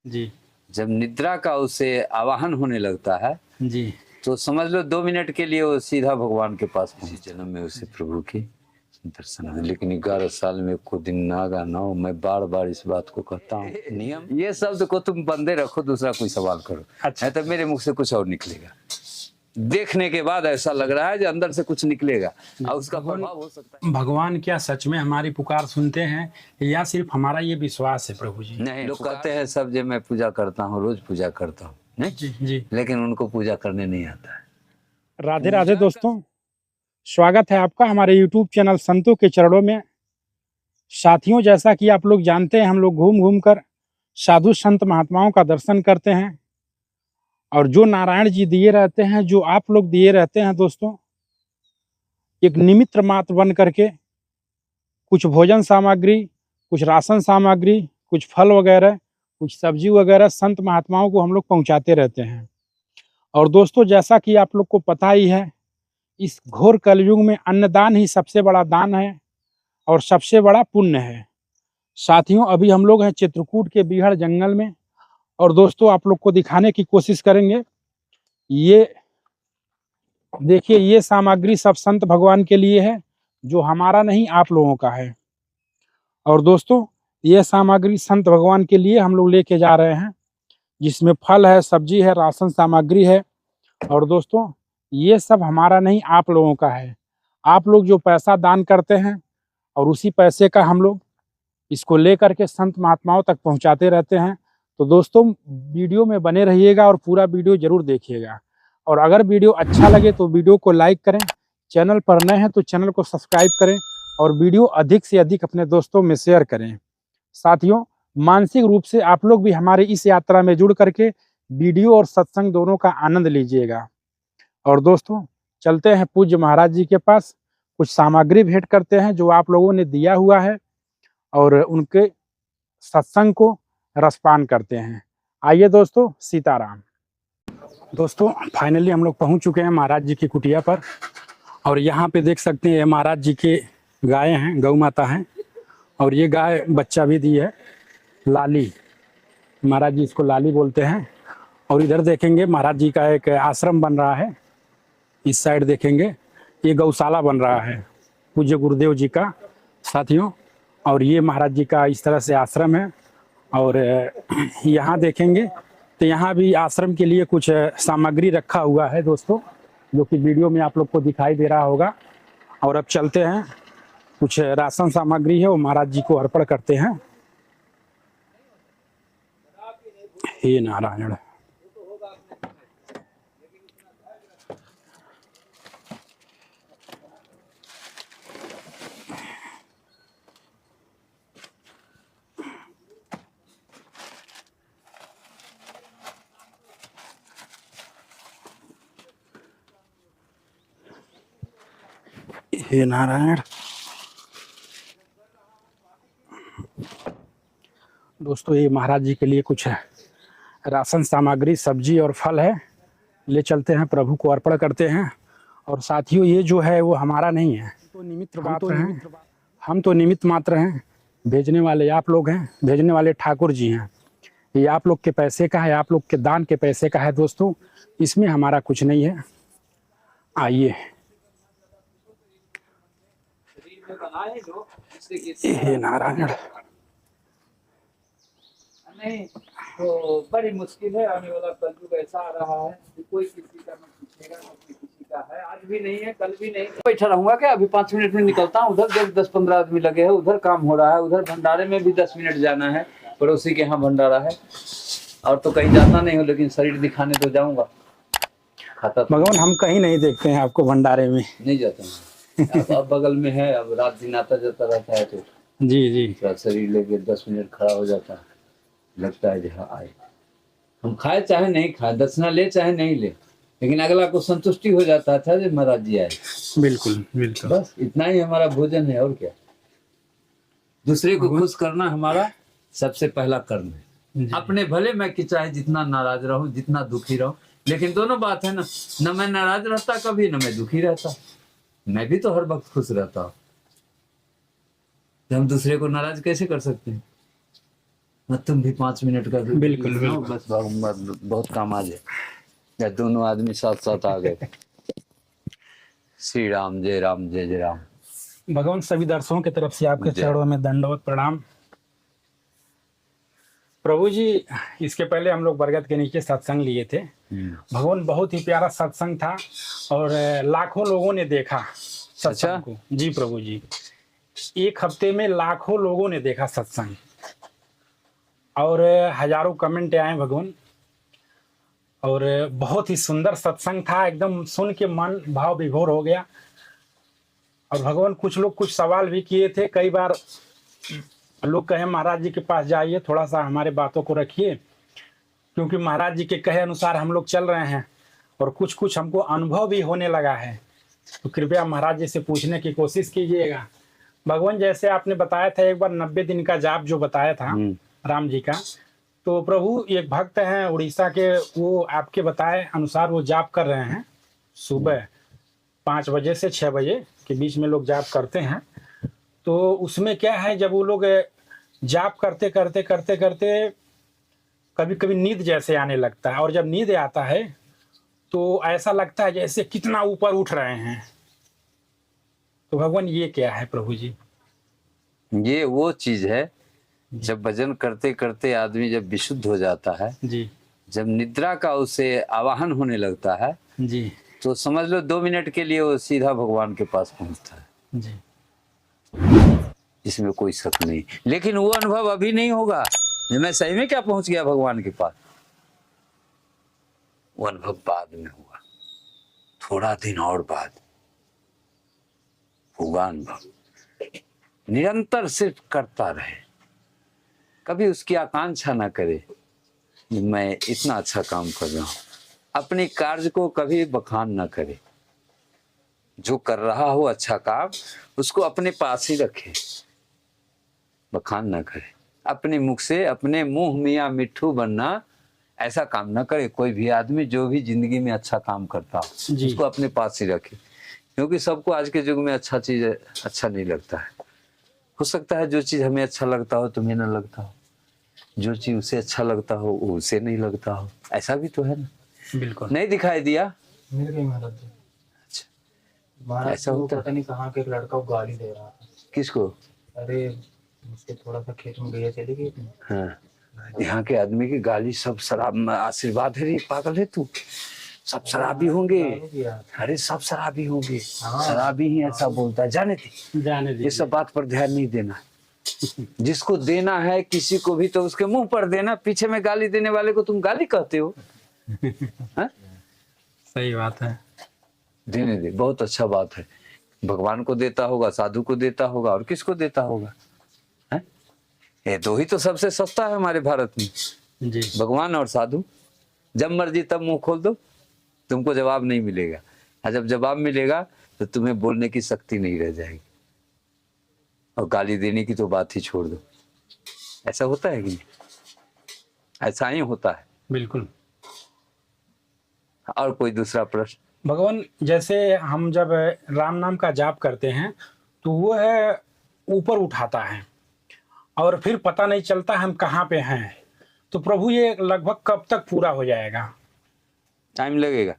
जी जब निद्रा का उसे आवाहन होने लगता है जी तो समझ लो 2 मिनट के लिए वो सीधा भगवान के पास पहुंच। जन्म में उसे प्रभु की दर्शन है, लेकिन 11 साल में को दिन नागा ना हो। मैं बार बार इस बात को कहता हूँ, नियम ये शब्द को तुम बंदे रखो, दूसरा कोई सवाल करो। अच्छा। नहीं तो मेरे मुख से कुछ और निकलेगा। देखने के बाद ऐसा लग रहा है जो अंदर से कुछ निकलेगा और उसका प्रभाव हो सकता है। भगवान क्या सच में हमारी पुकार सुनते हैं या सिर्फ हमारा ये विश्वास है प्रभु जी? नहीं, लोग कहते हैं सब जो मैं पूजा करता हूँ, रोज पूजा करता हूँ, नहीं जी जी। लेकिन उनको पूजा करने नहीं आता है। राधे राधे दोस्तों, स्वागत है आपका हमारे YouTube चैनल संतों के चरणों में। साथियों, जैसा कि आप लोग जानते हैं, हम लोग घूम घूम कर साधु संत महात्माओं का दर्शन करते हैं और जो नारायण जी दिए रहते हैं, जो आप लोग दिए रहते हैं दोस्तों, एक निमित्त मात्र बन करके कुछ भोजन सामग्री, कुछ राशन सामग्री, कुछ फल वगैरह, कुछ सब्जी वगैरह संत महात्माओं को हम लोग पहुंचाते रहते हैं। और दोस्तों, जैसा कि आप लोग को पता ही है, इस घोर कलयुग में अन्नदान ही सबसे बड़ा दान है और सबसे बड़ा पुण्य है। साथियों, अभी हम लोग हैं चित्रकूट के बीहड़ जंगल में और दोस्तों आप लोग को दिखाने की कोशिश करेंगे। ये देखिए, ये सामग्री सब संत भगवान के लिए है, जो हमारा नहीं आप लोगों का है। और दोस्तों, ये सामग्री संत भगवान के लिए हम लोग लेके जा रहे हैं, जिसमें फल है, सब्जी है, राशन सामग्री है। और दोस्तों, ये सब हमारा नहीं आप लोगों का है। आप लोग जो पैसा दान करते हैं और उसी पैसे का हम लोग इसको लेकर के संत महात्माओं तक पहुंचाते रहते हैं। तो दोस्तों, वीडियो में बने रहिएगा और पूरा वीडियो जरूर देखिएगा। और अगर वीडियो अच्छा लगे तो वीडियो को लाइक करें, चैनल पर नए हैं तो चैनल को सब्सक्राइब करें और वीडियो अधिक से अधिक अपने दोस्तों में शेयर करें। साथियों, मानसिक रूप से आप लोग भी हमारे इस यात्रा में जुड़ करके वीडियो और सत्संग दोनों का आनंद लीजिएगा। और दोस्तों, चलते हैं पूज्य महाराज जी के पास, कुछ सामग्री भेंट करते हैं जो आप लोगों ने दिया हुआ है और उनके सत्संग को रसपान करते हैं। आइए दोस्तों, सीताराम। दोस्तों, फाइनली हम लोग पहुंच चुके हैं महाराज जी की कुटिया पर और यहाँ पे देख सकते हैं महाराज जी के गाय हैं, गौ माता हैं और ये गाय बच्चा भी दी है, लाली। महाराज जी इसको लाली बोलते हैं। और इधर देखेंगे महाराज जी का एक आश्रम बन रहा है। इस साइड देखेंगे ये गौशाला बन रहा है पूज्य गुरुदेव जी का। साथियों, और ये महाराज जी का इस तरह से आश्रम है। और यहाँ देखेंगे तो यहाँ भी आश्रम के लिए कुछ सामग्री रखा हुआ है दोस्तों, जो कि वीडियो में आप लोग को दिखाई दे रहा होगा। और अब चलते हैं, कुछ राशन सामग्री है वो महाराज जी को अर्पण करते हैं। हे नारायण। हे नारायण। दोस्तों, ये महाराज जी के लिए कुछ है राशन सामग्री, सब्जी और फल है, ले चलते हैं, प्रभु को अर्पण करते हैं। और साथियों, ये जो है वो हमारा नहीं है, तो निमित्त मात्र हैं। हम तो निमित्त मात्र हैं, भेजने वाले आप लोग हैं, भेजने वाले ठाकुर जी हैं। ये आप लोग के पैसे का है, आप लोग के दान के पैसे का है दोस्तों, इसमें हमारा कुछ नहीं है। आइए। हे नारायण। नहीं तो बड़ी मुश्किल है, आने वाला कलयुग ऐसा आ रहा है कि कोई किसी का नहीं पूछेगा, ना कोई किसी का है। आज भी नहीं है, कल भी नहीं। बैठा रहूंगा क्या? अभी 5 मिनट में निकलता हूँ। उधर 10-15 आदमी लगे हैं, उधर काम हो रहा है, उधर भंडारे में भी 10 मिनट जाना है, पड़ोसी के यहाँ भंडारा है। और तो कहीं जाता नहीं हो, लेकिन शरीर दिखाने तो जाऊंगा। खाता भगवान, हम कहीं नहीं देखते हैं आपको भंडारे में। नहीं जाता हूँ। अब बगल में है, अब रात दिन आता जाता रहता है तो जी जी, शरीर लेके 10 मिनट खड़ा हो जाता है, लगता है जहाँ आए। हम खाए चाहे नहीं खाए, दक्षिणा ले चाहे नहीं ले, लेकिन अगला को संतुष्टि हो जाता था जो महाराज जी आए। बिल्कुल बिल्कुल, बस इतना ही हमारा भोजन है, और क्या। दूसरे को खुश करना हमारा सबसे पहला कर्म है। अपने भले मैं कि चाहे जितना नाराज रहूं, जितना दुखी रहूं, लेकिन दोनों बात है ना, न मैं नाराज रहता कभी, न मैं दुखी रहता। मैं भी तो हर वक्त खुश रहता हूं। हम दूसरे को नाराज कैसे कर सकते हैं? मैं तुम भी 5 मिनट का वीडियो बिल्कुल, बनाओ, बिल्कुल। बस बहुत काम आ जाए। या दोनों आदमी साथ साथ आ गए। श्री राम, जय राम, जय जय राम। भगवान सभी दर्शकों की तरफ से आपके जय। चरणों में दंडवत प्रणाम। प्रभु जी, इसके पहले हम लोग बरगद के नीचे सत्संग लिए थे। भगवान, बहुत ही प्यारा सत्संग था और लाखों लोगों ने देखा सत्संग को। जी प्रभु जी, एक हफ्ते में लाखों लोगों ने देखा सत्संग और हजारों कमेंट आए भगवान। और बहुत ही सुंदर सत्संग था, एकदम सुन के मन भाव विभोर हो गया। और भगवान, कुछ लोग कुछ सवाल भी किए थे। कई बार लोग कहे महाराज जी के पास जाइए, थोड़ा सा हमारे बातों को रखिए, क्योंकि महाराज जी के कहे अनुसार हम लोग चल रहे हैं और कुछ कुछ हमको अनुभव भी होने लगा है। तो कृपया महाराज जी से पूछने की कोशिश कीजिएगा। भगवान, जैसे आपने बताया था एक बार 90 दिन का जाप जो बताया था राम जी का, तो प्रभु एक भक्त हैं उड़ीसा के, वो आपके बताए अनुसार वो जाप कर रहे हैं। सुबह 5 बजे से 6 बजे के बीच में लोग जाप करते हैं। तो उसमें क्या है, जब वो लोग जाप करते करते करते करते कभी कभी नींद जैसे आने लगता है, और जब नींद आता है तो ऐसा लगता है जैसे कितना ऊपर उठ रहे हैं। तो भगवान, ये क्या है प्रभु जी? ये वो चीज है, जब भजन करते करते आदमी जब विशुद्ध हो जाता है जी, जब निद्रा का उसे आवाहन होने लगता है जी, तो समझ लो 2 मिनट के लिए वो सीधा भगवान के पास पहुंचता है। जी, इसमें कोई शक नहीं। लेकिन वो अनुभव अभी नहीं होगा कि मैं सही में क्या पहुंच गया भगवान के पास। वो अनुभव बाद में होगा, थोड़ा दिन और बाद होगा अनुभव। निरंतर सिर्फ करता रहे, कभी उसकी आकांक्षा ना करे मैं इतना अच्छा काम कर रहा हूं। अपने कार्य को कभी बखान ना करे। जो कर रहा हो अच्छा काम, उसको अपने पास ही रखे, बखान ना करे। अपने मुख से अपने मुंह मियाँ मिट्ठू बनना, ऐसा काम ना करे। कोई भी आदमी जो भी जिंदगी में अच्छा काम करता हो उसको अपने पास ही रखे, क्योंकि सबको आज के युग में अच्छा चीज अच्छा नहीं लगता है। हो सकता है जो चीज हमें अच्छा लगता हो तुम्हें ना लगता हो, जो चीज उसे अच्छा लगता हो वो उसे नहीं लगता हो, ऐसा भी तो है ना। बिल्कुल। नहीं दिखाई दिया? मिल गई महाराज जी। अच्छा, महाराज ऐसा जी, वो होता है? पता नहीं कहाँ के एक लड़का को गाली दे रहा था। किसको? अरे उसके थोड़ा सा खेत में गया, चली गई थी। हाँ, यहाँ के आदमी की गाली सब शराब में आशीर्वाद है रे, पागल है तू। सब शराबी होंगे, अरे सब शराबी होंगे, शराबी ही ऐसा बोलता है। जाने दे, ये सब बात पर ध्यान नहीं देना। जिसको देना है किसी को भी तो उसके मुंह पर देना। पीछे में गाली देने वाले को तुम गाली कहते हो? सही बात है। देने दे, बहुत अच्छा बात है। भगवान को देता होगा, साधु को देता होगा, और किसको देता होगा? है ये दो ही तो सबसे सस्ता है हमारे भारत में, जी, भगवान और साधु। जब मर्जी तब मुंह खोल दो, तुमको जवाब नहीं मिलेगा। और जब जवाब मिलेगा तो तुम्हें बोलने की शक्ति नहीं रह जाएगी, और गाली देने की तो बात ही छोड़ दो। ऐसा होता है कि नहीं? ऐसा ही होता है। बिल्कुल। और कोई दूसरा प्रश्न? भगवान, जैसे हम जब राम नाम का जाप करते हैं तो वो है ऊपर उठाता है और फिर पता नहीं चलता हम कहाँ पे हैं। तो प्रभु, ये लगभग कब तक पूरा हो जाएगा? टाइम लगेगा।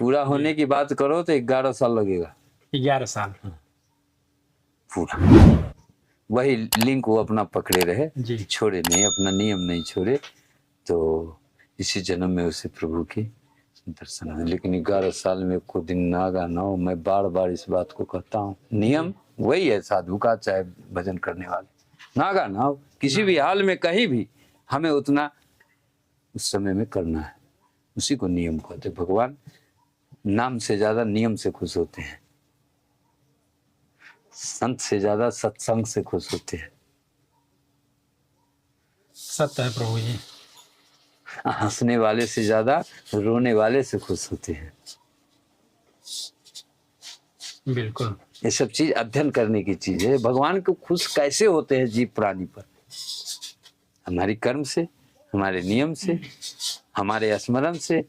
पूरा होने की बात करो तो 11 साल लगेगा। 11 साल? पूरा वही लिंक वो अपना पकड़े रहे जी, छोड़े नहीं, अपना नियम नहीं छोड़े, तो इसी जन्म में उसे प्रभु की दर्शन है। लेकिन 11 साल में को दिन नागा ना हो। मैं बार बार इस बात को कहता हूँ, नियम वही है साधु का, चाहे भजन करने वाले, नागा ना हो किसी भी हाल में कहीं भी, हमें उतना उस समय में करना है। उसी को नियम कहते। भगवान नाम से ज्यादा नियम से खुश होते हैं, संत से ज्यादा सत्संग से खुश होते हैं। सत्य है प्रभु जी। हंसने वाले से ज्यादा रोने वाले से खुश होते हैं। बिल्कुल। ये सब चीज अध्ययन करने की चीज है। भगवान को खुश कैसे होते हैं जीव प्राणी पर? हमारी कर्म से, हमारे नियम से, हमारे स्मरण से,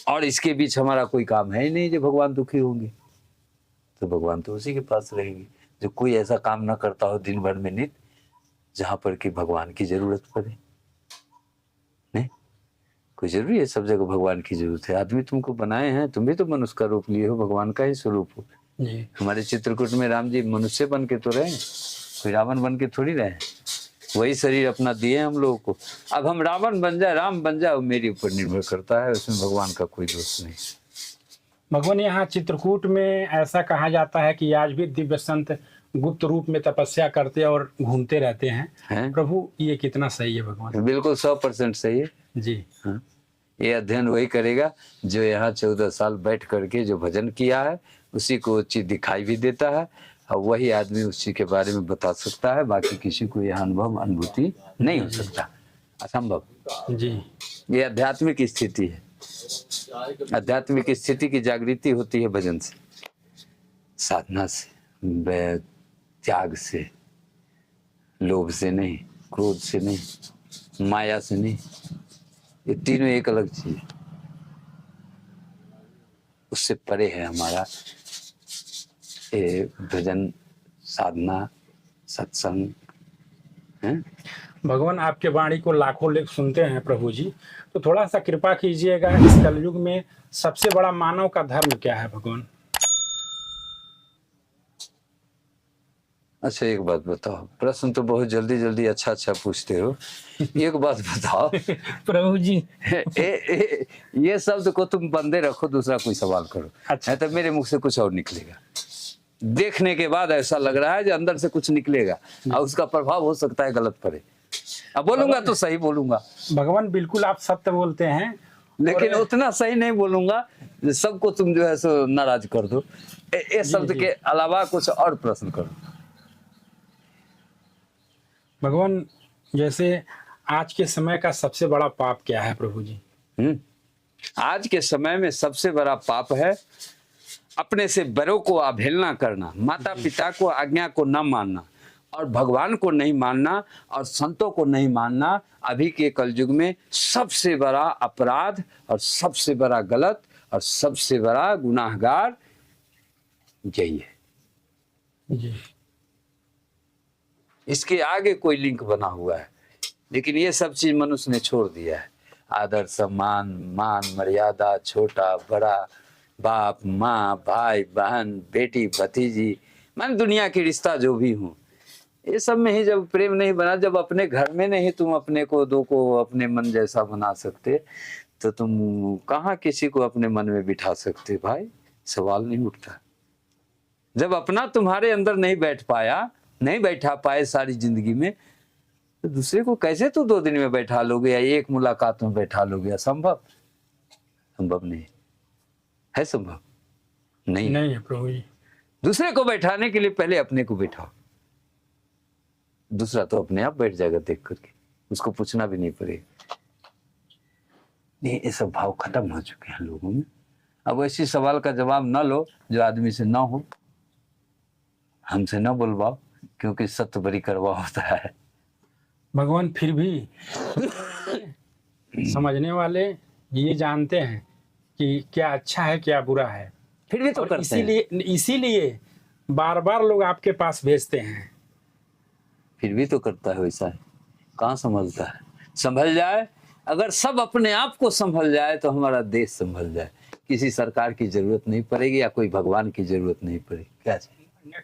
और इसके बीच हमारा कोई काम है ही नहीं जो भगवान दुखी होंगे। तो भगवान तो उसी के पास रहेंगे जो कोई ऐसा काम ना करता हो दिन भर में नित जहां पर कि भगवान की जरूरत पड़े। नहीं, कोई जरूरी है सब जगह भगवान की जरूरत है? आदमी तुमको बनाए हैं, तुम भी तो मनुष्य का रूप लिए हो, भगवान का ही स्वरूप हो। जी हमारे चित्रकूट में राम जी मनुष्य बन के तो रहे, कोई रावण बन के थोड़ी रहे। वही शरीर अपना दिए हम लोगों को। अब हम रावण बन जाए, राम बन जाए, वो मेरे ऊपर निर्भर करता है, उसमें भगवान का कोई दोष नहीं। भगवान, यहाँ चित्रकूट में ऐसा कहा जाता है कि आज भी दिव्य संत गुप्त रूप में तपस्या करते और घूमते रहते हैं। प्रभु, ये कितना सही है भगवान? बिल्कुल 100% सही है जी। हाँ। ये अध्ययन वही करेगा जो यहाँ 14 साल बैठ करके जो भजन किया है, उसी को वो चीज दिखाई भी देता है, और वही आदमी उस चीज के बारे में बता सकता है। बाकी किसी को यह अनुभूति नहीं हो सकता, असंभव। जी, ये आध्यात्मिक स्थिति है। आध्यात्मिक स्थिति की जागृति होती है भजन से, साधना से, त्याग से, लोभ से नहीं, क्रोध से नहीं, माया से नहीं। ये तीनों एक अलग चीज है, उससे परे है हमारा ये भजन, साधना, सत्संग है। भगवान, आपके वाणी को लाखों लोग सुनते हैं प्रभु जी, तो थोड़ा सा कृपा कीजिएगा, इस कलयुग में सबसे बड़ा मानव का धर्म क्या है भगवान? अच्छा, एक बात बताओ, प्रश्न तो बहुत जल्दी जल्दी अच्छा अच्छा पूछते हो। एक बात बताओ प्रभु जी। ये शब्द को तुम बंदे रखो, दूसरा कोई सवाल करो। अच्छा। तो मेरे मुख से कुछ और निकलेगा। देखने के बाद ऐसा लग रहा है जो अंदर से कुछ निकलेगा, और उसका प्रभाव हो सकता है गलत पड़े। अब बोलूंगा तो सही बोलूंगा भगवान, बिल्कुल आप सत्य बोलते हैं, लेकिन उतना सही नहीं बोलूंगा सबको तुम जो है सो नाराज कर दो। ये शब्द के अलावा कुछ और प्रश्न करो। भगवान, जैसे आज के समय का सबसे बड़ा पाप क्या है प्रभु जी? आज के समय में सबसे बड़ा पाप है अपने से बड़ों को अवहेलना करना, माता पिता को आज्ञा को न मानना, और भगवान को नहीं मानना, और संतों को नहीं मानना। अभी के कलयुग में सबसे बड़ा अपराध और सबसे बड़ा गलत और सबसे बड़ा गुनाहगार यही है। जी। इसके आगे कोई लिंक बना हुआ है, लेकिन ये सब चीज मनुष्य ने छोड़ दिया है। आदर, सम्मान, मान, मर्यादा, छोटा बड़ा, बाप माँ, भाई बहन, बेटी भतीजी, मान दुनिया की रिश्ता जो भी हूँ, ये सब में ही जब प्रेम नहीं बना, जब अपने घर में नहीं तुम अपने को दो को अपने मन जैसा बना सकते, तो तुम कहाँ किसी को अपने मन में बिठा सकते भाई? सवाल नहीं उठता। जब अपना तुम्हारे अंदर नहीं बैठ पाया, नहीं बैठा पाए सारी जिंदगी में, तो दूसरे को कैसे तू 2 दिन में बैठा लोगे या एक मुलाकात में बैठा लोगे? असंभव, संभव नहीं है। संभव नहीं है प्रभु जी। दूसरे को बैठाने के लिए पहले अपने को बैठाओ, दूसरा तो अपने आप बैठ जाएगा देख करके, उसको पूछना भी नहीं पड़ेगा। नहीं, ये सब भाव खत्म हो चुके हैं लोगों में। अब ऐसी सवाल का जवाब ना लो जो आदमी से ना हो, हमसे ना बोलवाओ, क्योंकि सत्य बड़ी करवा होता है। भगवान, फिर भी समझने वाले ये जानते हैं कि क्या अच्छा है क्या बुरा है, फिर भी तो करते हैं। इसीलिए बार बार लोग आपके पास भेजते हैं। फिर भी तो करता है वैसा है, कहाँ संभलता है? संभल जाए, अगर सब अपने आप को संभल जाए तो हमारा देश संभल जाए। किसी सरकार की जरूरत नहीं पड़ेगी या कोई भगवान की जरूरत नहीं पड़ेगी। क्या चाहिए?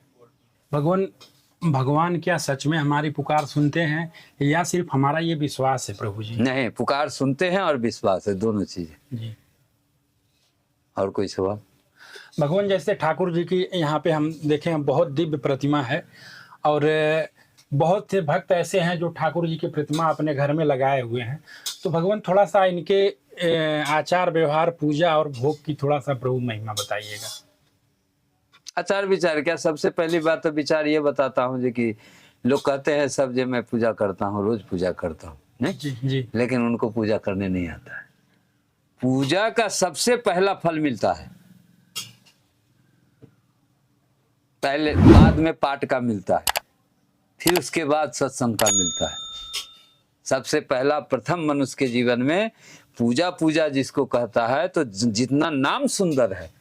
भगवान क्या सच में हमारी पुकार सुनते हैं या सिर्फ हमारा ये विश्वास है प्रभु जी? नहीं, पुकार सुनते हैं और विश्वास है, दोनों चीजें। जी। और कोई सवाल? भगवान, जैसे ठाकुर जी की यहाँ पे हम देखें बहुत दिव्य प्रतिमा है, और बहुत से भक्त ऐसे हैं जो ठाकुर जी की प्रतिमा अपने घर में लगाए हुए हैं। तो भगवान, थोड़ा सा इनके आचार व्यवहार, पूजा और भोग की थोड़ा सा प्रभु महिमा बताइएगा। आचार विचार क्या? सबसे पहली बात तो विचार ये बताता हूँ जी कि लोग कहते हैं सब जो मैं पूजा करता हूँ, रोज पूजा करता हूँ, जी जी, लेकिन उनको पूजा करने नहीं आता है। पूजा का सबसे पहला फल मिलता है, पहले, बाद में पाठ का मिलता है, फिर उसके बाद सत्संग का मिलता है। सबसे पहला प्रथम मनुष्य के जीवन में पूजा, पूजा जिसको कहता है, तो जितना नाम सुंदर है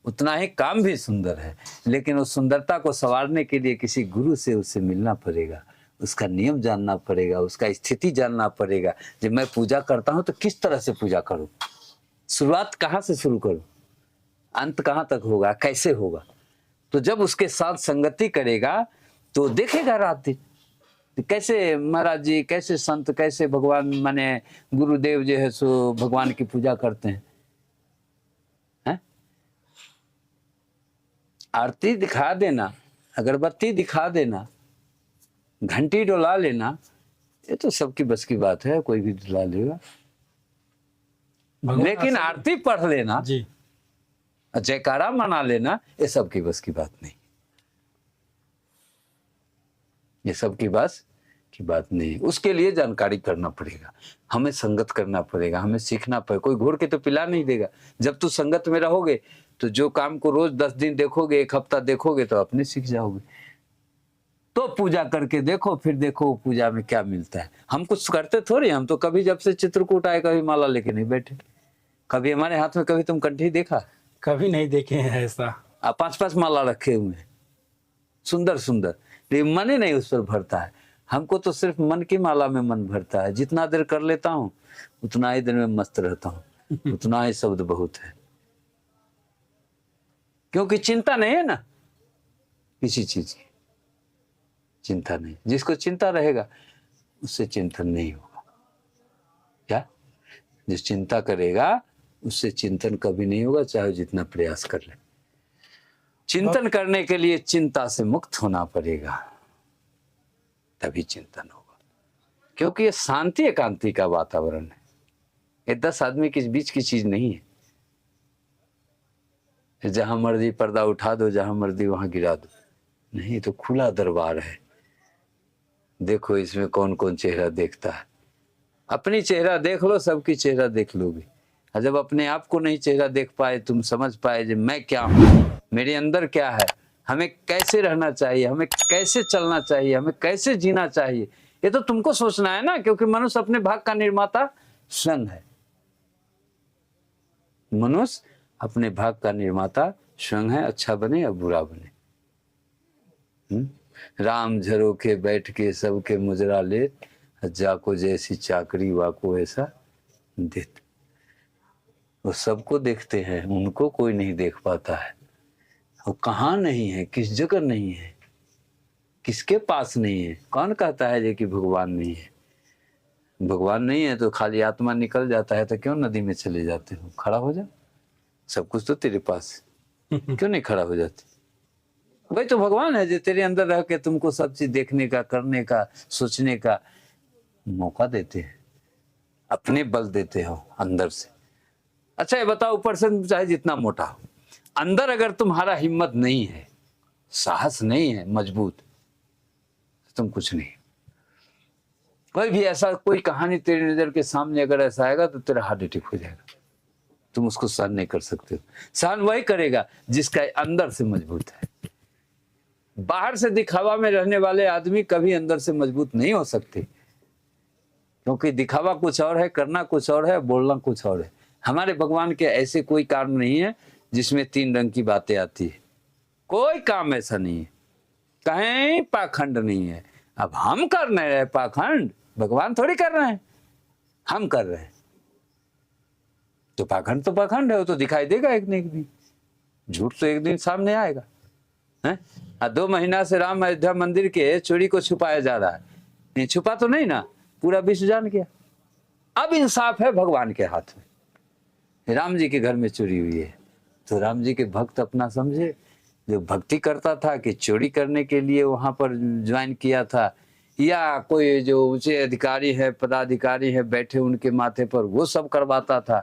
उतना ही काम भी सुंदर है, लेकिन उस सुंदरता को संवारने के लिए किसी गुरु से उससे मिलना पड़ेगा। उसका नियम जानना पड़ेगा, उसका स्थिति जानना पड़ेगा। जब मैं पूजा करता हूं तो किस तरह से पूजा करूं, शुरुआत कहाँ से शुरू करूं, अंत कहाँ तक होगा, कैसे होगा। तो जब उसके साथ संगति करेगा तो देखेगा रात दिन कैसे महाराज जी, कैसे संत, कैसे भगवान माने गुरुदेव जो है सो भगवान की पूजा करते हैं। आरती दिखा देना, अगरबत्ती दिखा देना, घंटी डोला लेना, ये तो सबकी बस की बात है, कोई भी डोला लेगा। लेकिन आरती पढ़ लेना जी, जयकारा मना लेना, ये सबकी बस की बात नहीं, ये सबकी बस की बात नहीं। उसके लिए जानकारी करना पड़ेगा, हमें संगत करना पड़ेगा, हमें सीखना पड़ेगा। कोई घोर के तो पिला नहीं देगा। जब तू संगत में रहोगे तो जो काम को रोज 10 दिन देखोगे, 1 हफ्ता देखोगे तो अपने सीख जाओगे। तो पूजा करके देखो, फिर देखो पूजा में क्या मिलता है। हम कुछ करते थोड़ी, हम तो कभी जब से चित्रकूट आए कभी माला लेके नहीं बैठे, कभी हमारे हाथ में कभी तुम कंठी देखा? कभी नहीं देखे हैं ऐसा। 5-5 माला रखे हुए हैं, सुंदर सुंदर, लेकिन मन ही नहीं उस पर भरता है। हमको तो सिर्फ मन की माला में मन भरता है। जितना देर कर लेता हूँ उतना ही देर में मस्त रहता हूँ, उतना ही शब्द बहुत है, क्योंकि चिंता नहीं है ना किसी चीज की, चिंता नहीं। जिसको चिंता रहेगा उससे चिंतन नहीं होगा। क्या? जिस चिंता करेगा उससे चिंतन कभी नहीं होगा, चाहे जितना प्रयास कर ले। चिंतन करने के लिए चिंता से मुक्त होना पड़ेगा, तभी चिंतन होगा। क्योंकि ये शांति एकांति का वातावरण है, ये 10 आदमी के बीच की चीज नहीं है। जहां मर्जी पर्दा उठा दो, जहां मर्जी वहां गिरा दो, नहीं, तो खुला दरबार है। देखो इसमें कौन कौन चेहरा देखता है। अपनी चेहरा देख लो, सबकी चेहरा देख लोगे। और जब अपने आप को नहीं चेहरा देख पाए, तुम समझ पाए जो मैं क्या हूँ, मेरे अंदर क्या है, हमें कैसे रहना चाहिए, हमें कैसे चलना चाहिए, हमें कैसे जीना चाहिए, ये तो तुमको सोचना है ना। क्योंकि मनुष्य अपने भाग का निर्माता स्वयं है। मनुष्य अपने भाग का निर्माता स्वयं है, अच्छा बने या बुरा बने। राम झरोखे बैठ के सबके मुजरा ले, जाको जैसी चाकरी वाको ऐसा देते। वो सबको देखते हैं, उनको कोई नहीं देख पाता है। वो कहाँ नहीं है, किस जगह नहीं है, किसके पास नहीं है। कौन कहता है ये कि भगवान नहीं है? भगवान नहीं है तो खाली आत्मा निकल जाता है, तो क्यों नदी में चले जाते हो? खड़ा हो जा, सब कुछ तो तेरे पास है, क्यों नहीं खड़ा हो जाते? भाई तो भगवान है जो तेरे अंदर रह के तुमको सब चीज देखने का, करने का, सोचने का मौका देते हैं, अपने बल देते हो अंदर से। अच्छा ये बताओ, ऊपर से चाहे जितना मोटा हो, अंदर अगर तुम्हारा हिम्मत नहीं है, साहस नहीं है मजबूत, तो तुम कुछ नहीं। कोई भी ऐसा कोई कहानी तेरी नजर के सामने अगर ऐसा आएगा तो तेरा हार्ट अटैक हो जाएगा, तुम उसको सहन नहीं कर सकते हो। सहन वही करेगा जिसका अंदर से मजबूत है। बाहर से दिखावा में रहने वाले आदमी कभी अंदर से मजबूत नहीं हो सकते, क्योंकि दिखावा कुछ और है, करना कुछ और है, बोलना कुछ और है। हमारे भगवान के ऐसे कोई काम नहीं है जिसमें 3 रंग की बातें आती है, कोई काम ऐसा नहीं है, कहीं पाखंड नहीं है। अब हम कर नहीं रहे पाखंड, भगवान थोड़ी कर रहे हैं, हम कर रहे हैं। तो पाखंड है, वो तो दिखाई देगा एक न एक दिन, झूठ तो एक दिन सामने आएगा है। 2 महीना से राम अयोध्या मंदिर के चोरी को छुपाया जा रहा है, नहीं छुपा तो नहीं ना, पूरा विश्व जान गया। अब इंसाफ है भगवान के हाथ में। राम जी के घर में चोरी हुई है तो राम जी के भक्त अपना समझे, जो भक्ति करता था कि चोरी करने के लिए वहां पर ज्वाइन किया था, या कोई जो ऊंचे अधिकारी है, पदाधिकारी है बैठे उनके माथे पर, वो सब करवाता था,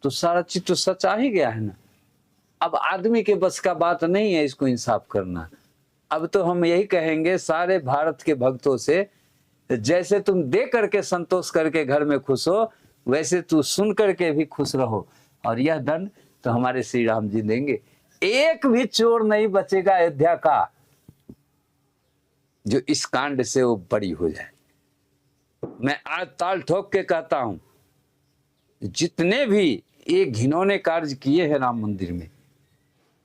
तो सारा चीज तो सच आ ही गया है ना। अब आदमी के बस का बात नहीं है इसको इंसाफ करना। अब तो हम यही कहेंगे सारे भारत के भक्तों से, जैसे तुम दे करके संतोष करके घर में खुश हो, वैसे तू सुन करके भी खुश रहो। और यह दंड तो हमारे श्री राम जी देंगे। एक भी चोर नहीं बचेगा अयोध्या का जो इस कांड से वो बड़ी हो जाए। मैं आज ताल ठोक के कहता हूं, जितने भी ये घिनौने कार्य किए हैं राम मंदिर में,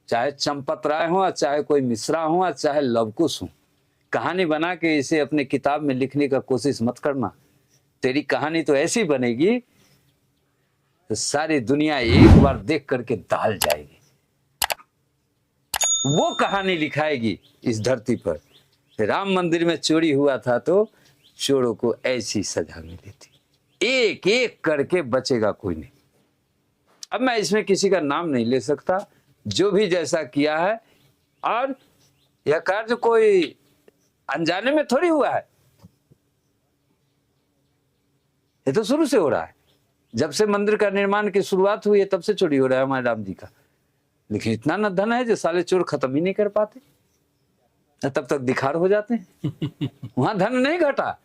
चाहे चंपत राय हो, चाहे कोई मिश्रा हो, चाहे लवकुश हो, कहानी बना के इसे अपने किताब में लिखने का कोशिश मत करना। तेरी कहानी तो ऐसी बनेगी तो सारी दुनिया एक बार देख करके दहल जाएगी। वो कहानी लिखाएगी इस धरती पर। राम मंदिर में चोरी हुआ था तो चोरों को ऐसी सजा मिली थी, एक एक करके बचेगा कोई नहीं। अब मैं इसमें किसी का नाम नहीं ले सकता, जो भी जैसा किया है, और यह कार्य कोई अनजाने में थोड़ी हुआ है, ये तो शुरू से हो रहा है। जब से मंदिर का निर्माण की शुरुआत हुई है तब से चोरी हो रहा है हमारे राम जी का। लेकिन इतना न धन है जो साले चोर खत्म ही नहीं कर पाते, तब तक दिखार हो जाते हैं। वहां धन नहीं घटा,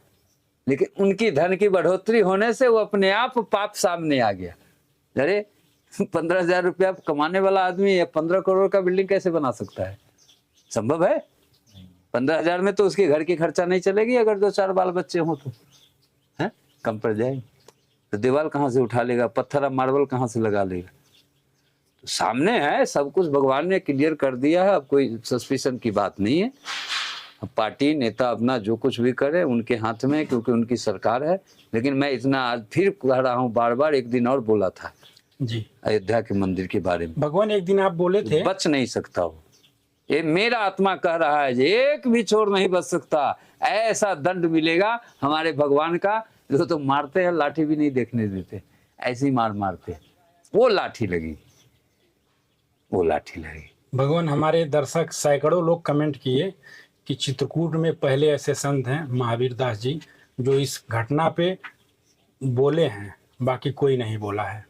लेकिन उनकी धन की बढ़ोतरी होने से वो अपने आप पाप सामने आ गया। अरे 15,000 रुपया कमाने वाला आदमी 15 करोड़ का बिल्डिंग कैसे बना सकता है? संभव है? 15,000 में तो उसके घर की खर्चा नहीं चलेगी, अगर 2-4 बाल बच्चे हों तो है कम पड़ जाएगी। तो दीवार कहाँ से उठा लेगा, पत्थर और मार्बल कहाँ से लगा लेगा? तो सामने है, सब कुछ भगवान ने क्लियर कर दिया है। अब कोई सस्पिशन की बात नहीं है। अब पार्टी नेता अपना जो कुछ भी करे उनके हाथ में, क्योंकि उनकी सरकार है। लेकिन मैं इतना आज फिर कह रहा हूँ, बार बार, एक दिन और बोला था जी अयोध्या के मंदिर के बारे में। भगवान एक दिन आप बोले थे, बच नहीं सकता हो, ये मेरा आत्मा कह रहा है, एक भी चोर नहीं बच सकता। ऐसा दंड मिलेगा हमारे भगवान का, जो तो मारते हैं लाठी भी नहीं देखने देते, ऐसी मार मारते हैं। वो लाठी लगी, वो लाठी लगी। भगवान हमारे दर्शक सैकड़ों लोग कमेंट किए कि चित्रकूट में पहले ऐसे संत हैं महावीर दास जी जो इस घटना पे बोले हैं, बाकी कोई नहीं बोला है।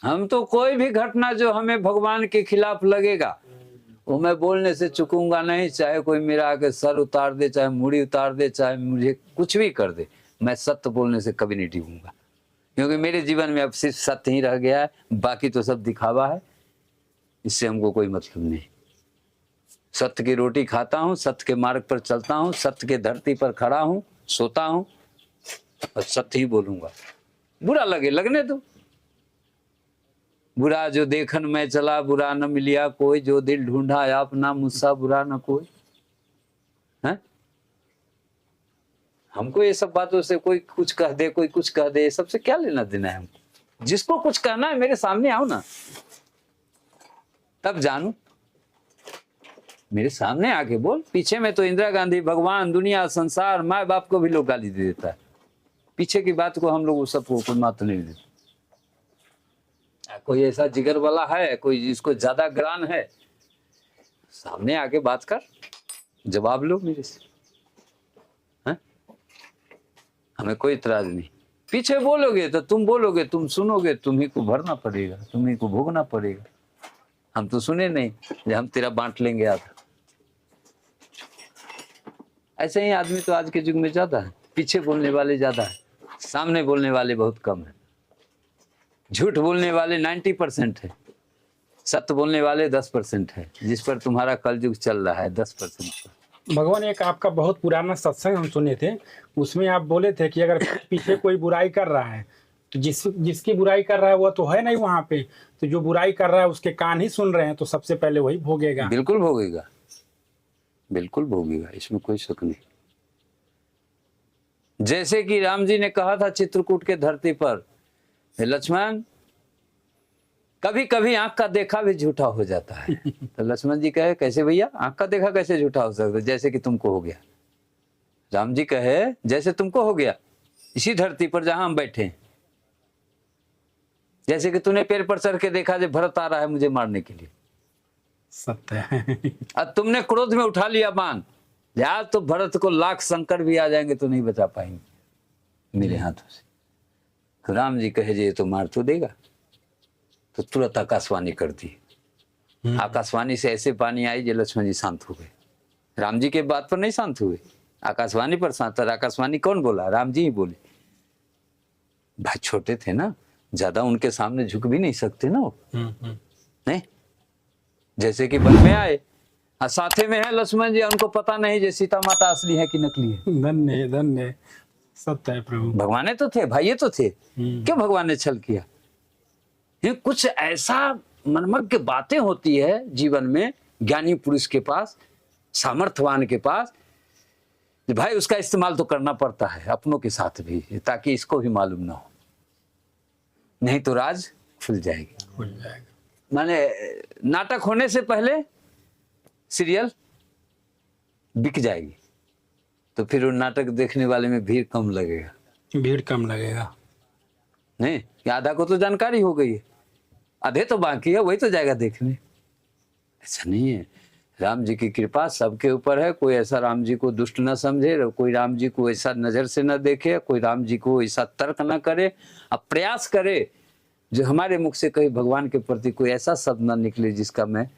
हम तो कोई भी घटना जो हमें भगवान के खिलाफ लगेगा वो मैं बोलने से चुकूंगा नहीं, चाहे कोई मेरा आके सर उतार दे, चाहे मुड़ी उतार दे, चाहे मुझे कुछ भी कर दे, मैं सत्य बोलने से कभी नहीं डिगूंगा। क्योंकि मेरे जीवन में अब सिर्फ सत्य ही रह गया है, बाकी तो सब दिखावा है, इससे हमको कोई मतलब नहीं। सत्य की रोटी खाता हूँ, सत्य के मार्ग पर चलता हूँ, सत्य के धरती पर खड़ा हूँ, सोता हूँ और सत्य ही बोलूंगा। बुरा लगे लगने दो, बुरा जो देखन में चला बुरा न मिलिया कोई, जो दिल ढूंढा आप ना मुझसा बुरा न कोई। है हमको ये सब बातों से कोई कुछ कह दे, कोई कुछ कह दे, सबसे क्या लेना देना है हमको? जिसको कुछ कहना है मेरे सामने आओ ना, तब जानू। मेरे सामने आके बोल। पीछे में तो इंदिरा गांधी, भगवान, दुनिया, संसार, माँ बाप को भी लोग गाली दे देता है। पीछे की बात को हम लोग सबको कोई मात्र नहीं देते। कोई ऐसा जिगर वाला है, कोई जिसको ज्यादा ज्ञान है, सामने आके बात कर, जवाब लो मेरे से। है? हमें कोई इतराज नहीं। पीछे बोलोगे तो तुम बोलोगे, तुम सुनोगे, तुम्ही को भरना पड़ेगा, तुम्ही को भोगना पड़ेगा। हम तो सुने नहीं, हम तेरा बांट लेंगे आधा। ऐसे ही आदमी तो आज के युग में ज्यादा है, पीछे बोलने वाले ज्यादा है, सामने बोलने वाले बहुत कम है। झूठ बोलने वाले 90% है, सत्य बोलने वाले 10% है, जिस पर तुम्हारा कलयुग चल रहा है 10% पर। भगवान एक आपका बहुत पुराना सत्संग हम सुने थे, उसमें आप बोले थे कि अगर पीछे कोई बुराई कर रहा है तो जिसकी बुराई कर रहा है वो तो है नहीं वहां पे, तो जो बुराई कर रहा है उसके कान ही सुन रहे हैं, तो सबसे पहले वही भोगेगा। बिल्कुल भोगेगा, बिल्कुल भोगेगा, इसमें कोई शक नहीं। जैसे कि राम जी ने कहा था चित्रकूट के धरती पर, लक्ष्मण कभी कभी आंख का देखा भी झूठा हो जाता है। तो लक्ष्मण जी कहे कैसे भैया, आंख का देखा कैसे झूठा हो सकता है? जैसे कि तुमको हो गया। राम जी कहे जैसे तुमको हो गया, इसी धरती पर जहां हम बैठे हैं। जैसे कि तूने पेड़ पर चढ़ के देखा जो भरत आ रहा है मुझे मारने के लिए, सत्य है। अब तुमने क्रोध में उठा लिया बाण, यार तो भरत को लाख संकट भी आ जाएंगे तो नहीं बचा पाएंगे मेरे हाथों से। तो राम जी कहे ये तो मार तो देगा, तो तुरंत आकाशवाणी कर दी। आकाशवाणी से ऐसे पानी आई जो लक्ष्मण जी शांत हो गए। राम जी के बात पर नहीं शांत हुए, आकाशवाणी पर शांत। आकाशवाणी कौन बोला? राम जी ही बोले। भाई छोटे थे ना, ज्यादा उनके सामने झुक भी नहीं सकते ना वो। नहीं, जैसे कि वन में आए, साथे में है लक्ष्मण जी, उनको पता नहीं जे सीता माता असली है कि नकली है। धन्य धन्य, सत्य है प्रभु। भगवान तो थे, भाई तो थे, क्यों भगवान ने छल किया? ये कुछ ऐसा मनमज्ञ बातें होती है जीवन में ज्ञानी पुरुष के पास, सामर्थ्यवान के पास, भाई उसका इस्तेमाल तो करना पड़ता है अपनों के साथ भी, ताकि इसको भी मालूम ना हो, नहीं तो राज खुल जाएगी। खुल जाएगा। माने नाटक होने से पहले सीरियल बिक जाएगी, तो फिर वो नाटक देखने वाले में भीड़ कम लगेगा। भीड़ कम लगेगा। नहीं कि आधा को तो जानकारी हो गई है, आधे तो बाकी है, वही तो जाएगा देखने। ऐसा नहीं है, राम जी की कृपा सबके ऊपर है। कोई ऐसा राम जी को दुष्ट ना समझे, कोई राम जी को ऐसा नजर से ना देखे, कोई राम जी को ऐसा तर्क ना करे। अब प्रयास करे जो हमारे मुख से कहीं भगवान के प्रति कोई ऐसा शब्द ना निकले जिसका मैं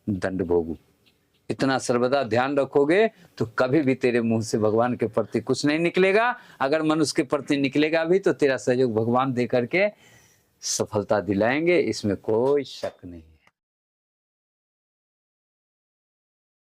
दंड भोगूं। इतना सर्वदा ध्यान रखोगे तो कभी भी तेरे मुंह से भगवान के प्रति कुछ नहीं निकलेगा। अगर मनुष्य के प्रति निकलेगा भी तो तेरा सहयोग भगवान दे करके सफलता दिलाएंगे, इसमें कोई शक नहीं है।